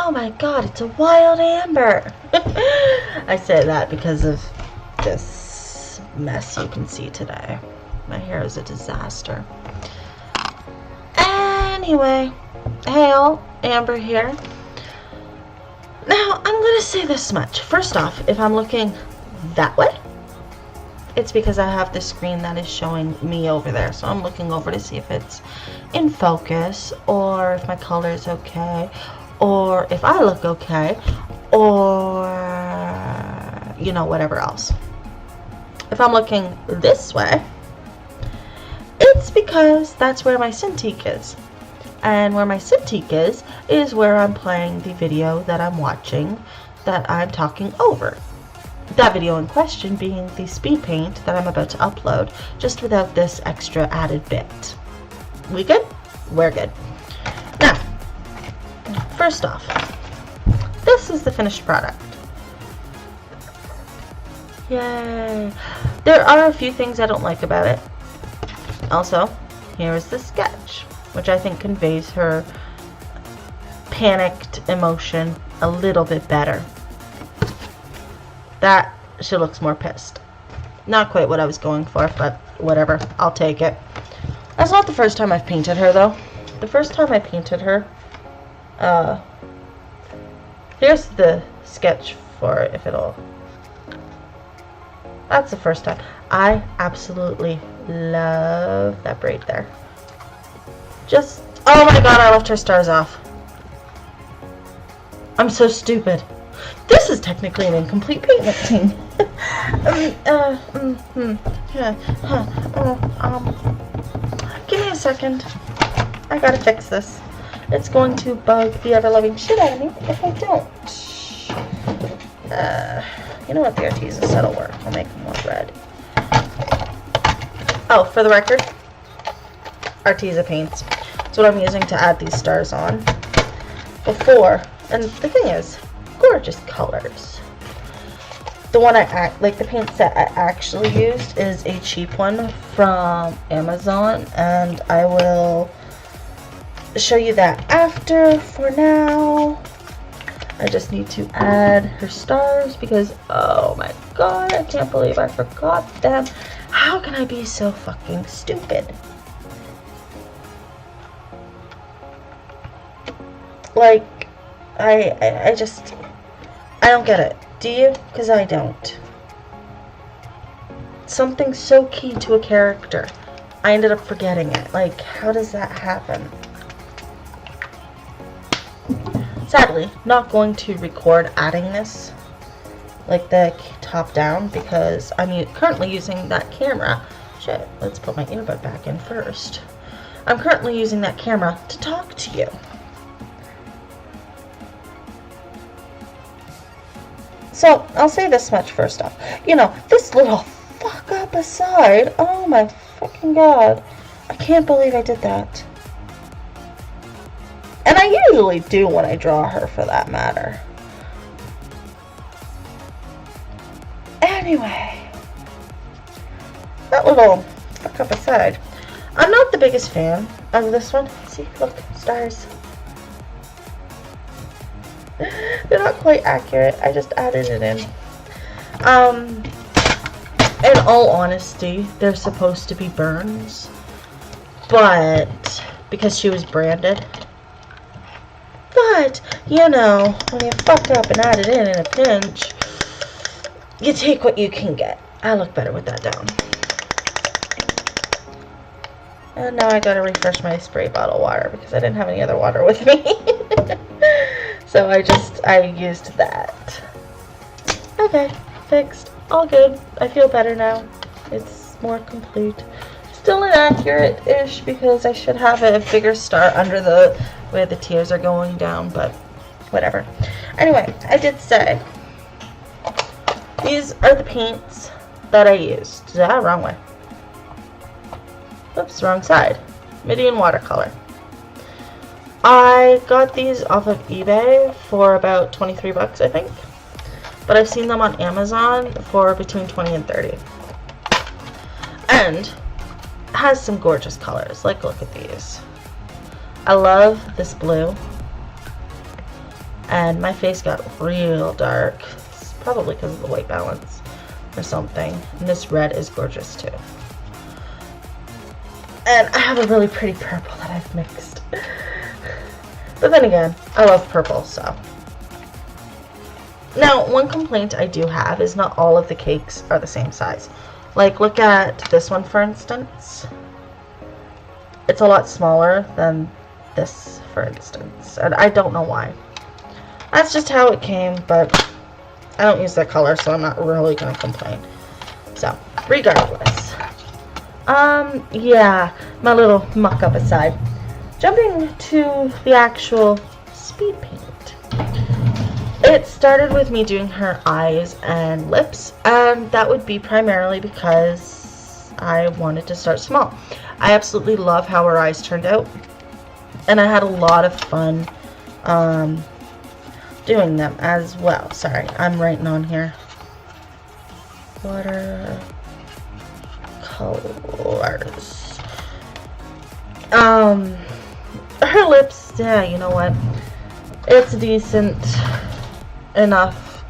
Oh my god, it's a wild amber. I say that because of this mess you can see today. My hair is a disaster. Anyway, hey all, Amber here. Now, I'm going to say this much. First off, if I'm looking that way, it's because I have the screen that is showing me over there. So I'm looking over to see if it's in focus, or if my color is okay, or if I look okay, or, you know, whatever else. If I'm looking this way, it's because that's where my Cintiq is. And where my Cintiq is where I'm playing the video that I'm watching, that I'm talking over. That video in question being the speed paint that I'm about to upload, just without this extra added bit. We good? We're good. Now, first off, this is the finished product. Yay! There are a few things I don't like about it. Also, here is the sketch, which I think conveys her panicked emotion a little bit better. That, she looks more pissed. Not quite what I was going for, but whatever, I'll take it. That's not the first time I've painted her, though. The first time I painted her, here's the sketch for it, if it'll... That's the first time. I absolutely love that braid there. Just, oh my god, I left her stars off. I'm so stupid. This is technically an incomplete paint mixing. Give me a second. I gotta fix this. It's going to bug the ever-loving shit out of me if I don't. You know what, the Arteza set will work. I'll make them more red. Oh, for the record, Arteza paints. That's what I'm using to add these stars on. Before, and the thing is, gorgeous colors. The one the paint set I actually used is a cheap one from Amazon, and I will show you that after. For now, I just need to add her stars because, oh my god, I can't believe I forgot them. How can I be so fucking stupid? Like, I don't get it. Do you? Because I don't. Something so key to a character, I ended up forgetting it. Like, how does that happen? Sadly, not going to record adding this, like the top down, because I'm currently using that camera. Shit, let's put my earbud back in first. I'm currently using that camera to talk to you. So, I'll say this much first off. You know, this little fuck up aside, oh my fucking god. I can't believe I did that. And I usually do when I draw her, for that matter. Anyway, that little fuck up aside, I'm not the biggest fan of this one. See, look, stars. They're not quite accurate. I just added it in. In all honesty, they're supposed to be burns, but because she was branded. But, you know, when you fuck up and add it in a pinch, you take what you can get. I look better with that down. And now I gotta refresh my spray bottle water because I didn't have any other water with me. So I used that. Okay, fixed. All good. I feel better now. It's more complete. Still inaccurate-ish because I should have a bigger star under the where the tears are going down, but whatever. Anyway, I did say these are the paints that I used. Wrong way. Oops, wrong side. Midian watercolor. I got these off of eBay for about 23 bucks, I think. But I've seen them on Amazon for between 20 and 30. And has some gorgeous colors. Like, look at these. I love this blue. and my face got real dark. It's probably because of the white balance or something. And this red is gorgeous too. And I have a really pretty purple that I've mixed. But then again, I love purple, so. Now, one complaint I do have is not all of the cakes are the same size. Like, look at this one, for instance. It's a lot smaller than this, for instance. And I don't know why. That's just how it came, but I don't use that color, so I'm not really going to complain. So, regardless. Yeah, my little muck-up aside. Jumping to the actual speed paint. It started with me doing her eyes and lips, and that would be primarily because I wanted to start small. I absolutely love how her eyes turned out, and I had a lot of fun doing them as well. Sorry, I'm writing on here. Watercolors. Her lips, yeah, you know what? It's a decent enough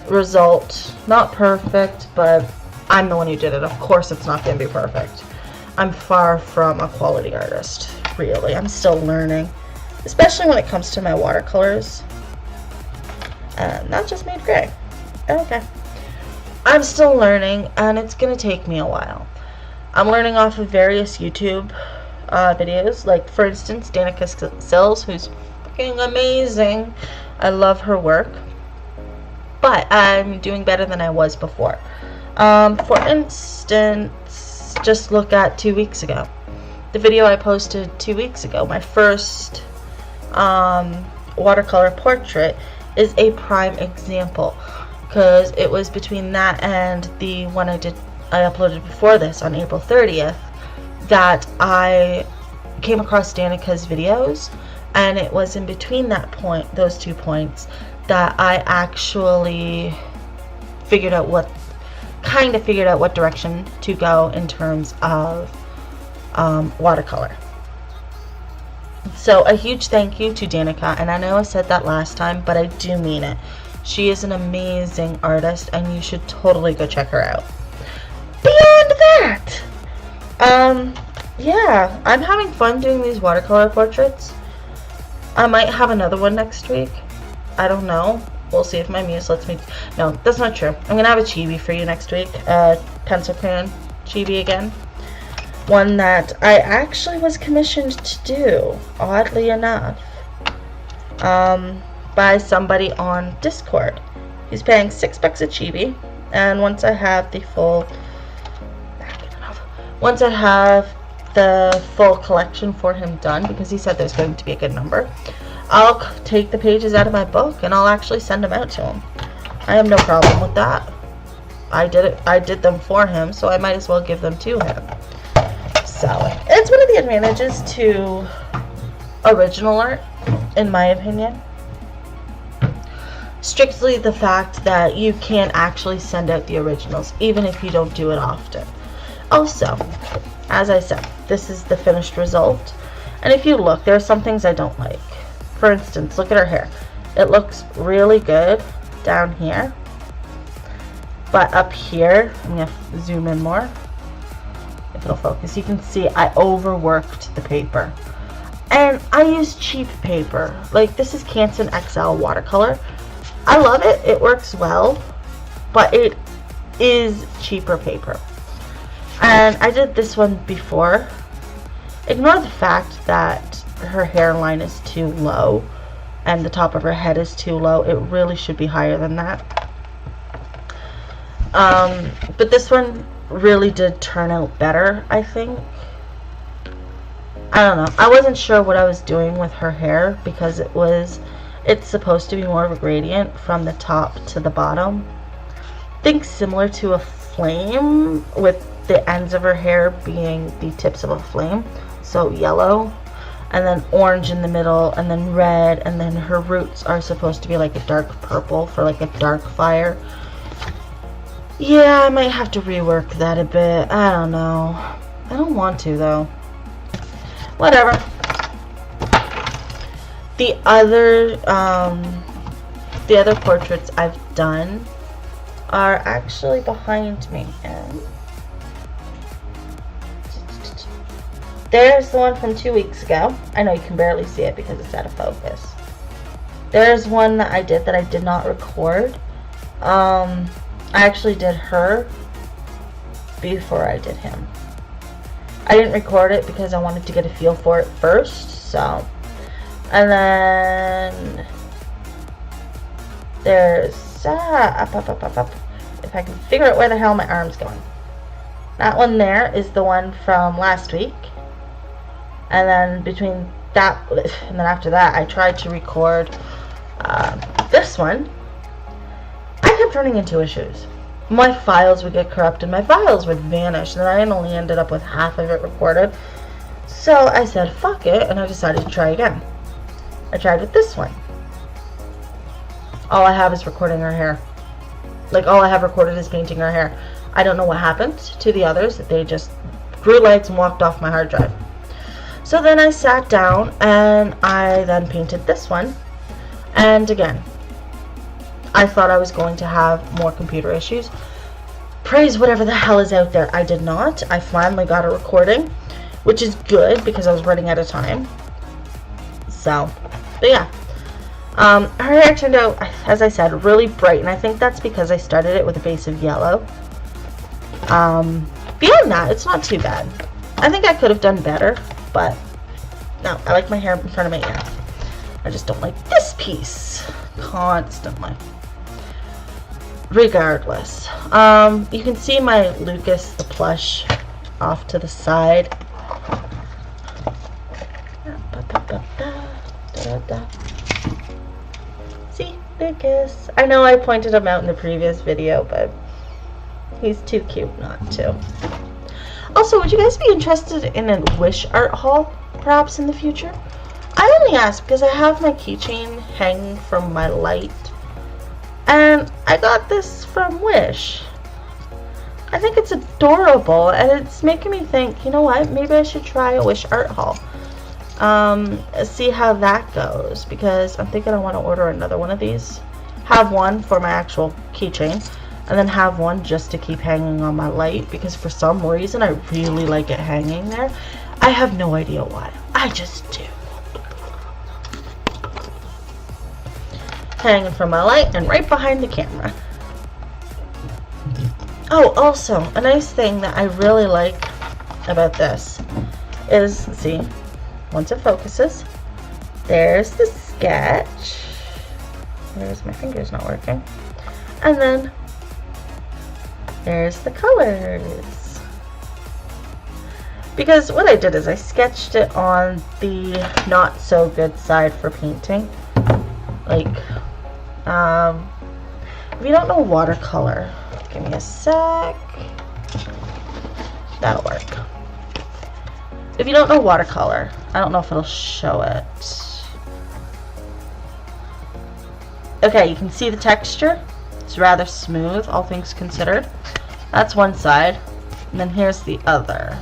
result. Not perfect, but I'm the one who did it. Of course it's not going to be perfect. I'm far from a quality artist, really. I'm still learning, especially when it comes to my watercolors. And that just made gray. Okay. I'm still learning, and it's going to take me a while. I'm learning off of various YouTube videos, like for instance Danica Sills, who's fucking amazing. I love her work, but I'm doing better than I was before. For instance, just look at 2 weeks ago, the video I posted 2 weeks ago. My first watercolor portrait is a prime example, because it was between that and the one I uploaded before this on April 30th that I came across Danica's videos, and it was in between those 2 points, that I actually figured out what direction to go in terms of watercolor. So a huge thank you to Danica, and I know I said that last time, but I do mean it. She is an amazing artist, and you should totally go check her out. Beyond that, yeah, I'm having fun doing these watercolor portraits. I might have another one next week. I don't know. We'll see if my muse lets me. No, that's not true. I'm gonna have a chibi for you next week. Pencil crayon chibi again. One that I actually was commissioned to do, oddly enough, by somebody on Discord. He's paying $6 a chibi, and once I have the full collection for him done, because he said there's going to be a good number, I'll take the pages out of my book and I'll actually send them out to him. I have no problem with that. I did them for him, so I might as well give them to him. So it's one of the advantages to original art, in my opinion. Strictly the fact that you can actually send out the originals, even if you don't do it often. Also, as I said, this is the finished result, and if you look, there are some things I don't like. For instance, look at her hair. It looks really good down here, but up here, I'm going to zoom in more, if it'll focus, you can see I overworked the paper. And I use cheap paper. Like, this is Canson XL watercolor. I love it, it works well, but it is cheaper paper. And I did this one before. Ignore the fact that her hairline is too low and the top of her head is too low. It really should be higher than that. But this one really did turn out better, I think. I don't know. I wasn't sure what I was doing with her hair, because it's supposed to be more of a gradient from the top to the bottom. Think similar to a flame, with the ends of her hair being the tips of a flame. So yellow, and then orange in the middle, and then red, and then her roots are supposed to be like a dark purple for like a dark fire. Yeah, I might have to rework that a bit. I don't know. I don't want to, though. Whatever. The other the other portraits I've done are actually behind me. And there's the one from 2 weeks ago. I know you can barely see it because it's out of focus. There's one that I did not record. I actually did her before I did him. I didn't record it because I wanted to get a feel for it first, so. And then there's up. If I can figure out where the hell my arm's going. That one there is the one from last week. And then between that and then after that, I tried to record this one. I kept running into issues. My files would get corrupted, my files would vanish, and I only ended up with half of it recorded. So I said, fuck it, and I decided to try again. I tried with this one. All I have is recording her hair. Like, all I have recorded is painting her hair. I don't know what happened to the others. They just grew legs and walked off my hard drive. So then I sat down, and I then painted this one. And again, I thought I was going to have more computer issues. Praise whatever the hell is out there. I did not. I finally got a recording, which is good because I was running out of time. So, but yeah. Her hair turned out, as I said, really bright, and I think that's because I started it with a base of yellow. Beyond that, it's not too bad. I think I could have done better, but no, I like my hair in front of my ear. I just don't like this piece constantly. Regardless, you can see my Lucas the plush off to the side. See, Lucas. I know I pointed him out in the previous video, but he's too cute not to. Also, would you guys be interested in a Wish art haul, perhaps in the future? I only ask because I have my keychain hanging from my light, and I got this from Wish. I think it's adorable, and it's making me think, you know what, maybe I should try a Wish art haul. See how that goes, because I'm thinking I want to order another one of these. Have one for my actual keychain, and then have one just to keep hanging on my light, because for some reason I really like it hanging there. I have no idea why. I just do. Hanging from my light and right behind the camera. Oh, also, a nice thing that I really like about this is, see, once it focuses, there's the sketch. There's my finger's not working. And then there's the colors. Because what I did is I sketched it on the not so good side for painting. Like, if you don't know watercolor, give me a sec. That'll work. If you don't know watercolor, I don't know if it'll show it. Okay, you can see the texture. It's rather smooth, all things considered. That's one side. And then here's the other.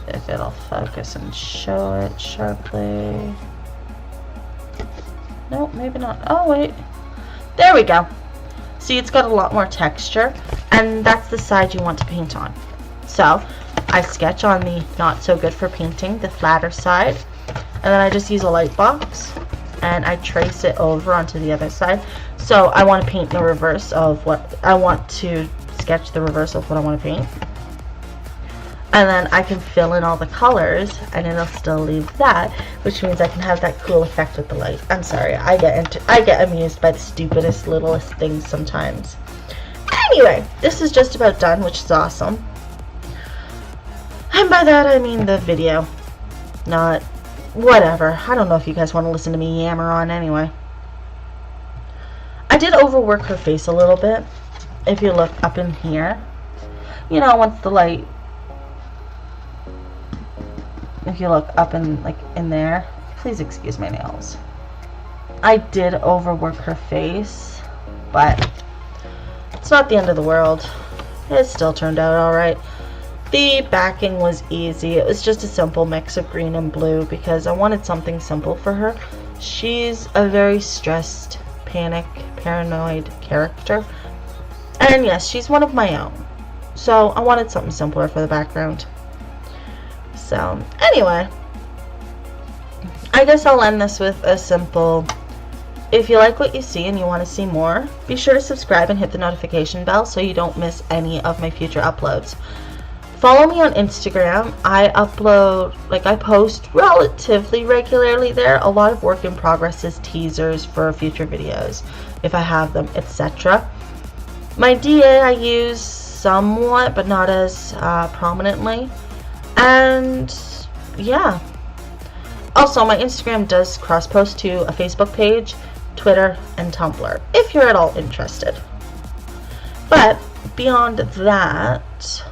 If it'll focus and show it sharply. Nope, maybe not. Oh, wait. There we go. See, it's got a lot more texture, and that's the side you want to paint on. So, I sketch on the not so good for painting, the flatter side, and then I just use a light box, and I trace it over onto the other side. So, I want to paint the reverse of what I want to sketch, the reverse of what I want to paint. And then I can fill in all the colors, and it'll still leave that, which means I can have that cool effect with the light. I'm sorry, I get amused by the stupidest, littlest things sometimes. Anyway, this is just about done, which is awesome. And by that I mean the video, not whatever. I don't know if you guys want to listen to me yammer on anyway. I did overwork her face a little bit. If you look up in here, you know, once the light. If you look up in, like, in there, please excuse my nails. I did overwork her face, but it's not the end of the world. It still turned out alright. The backing was easy. It was just a simple mix of green and blue because I wanted something simple for her. She's a very stressed paranoid character. And yes, she's one of my own. So I wanted something simpler for the background. So anyway, I guess I'll end this with a simple, if you like what you see and you want to see more, be sure to subscribe and hit the notification bell so you don't miss any of my future uploads. Follow me on Instagram. I post relatively regularly there. A lot of work in progress, teasers for future videos, if I have them, etc. My DA I use somewhat, but not as prominently. And yeah. Also, my Instagram does cross-post to a Facebook page, Twitter, and Tumblr, if you're at all interested. But beyond that,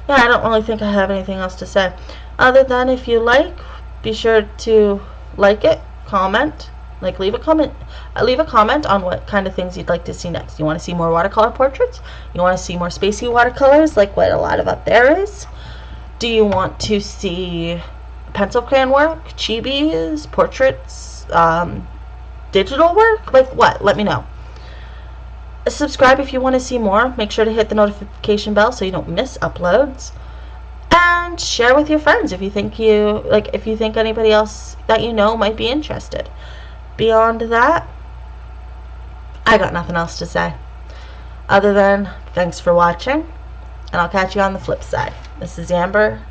yeah, I don't really think I have anything else to say. Other than, if you like, be sure to like it, comment, leave a comment on what kind of things you'd like to see next. You want to see more watercolor portraits? You want to see more spacey watercolors like what a lot of up there is? Do you want to see pencil crayon work, chibis, portraits, digital work? Like what? Let me know. Subscribe if you want to see more. Make sure to hit the notification bell so you don't miss uploads. And share with your friends if you think anybody else that you know might be interested. Beyond that, I got nothing else to say. Other than thanks for watching, and I'll catch you on the flip side. This is Amber.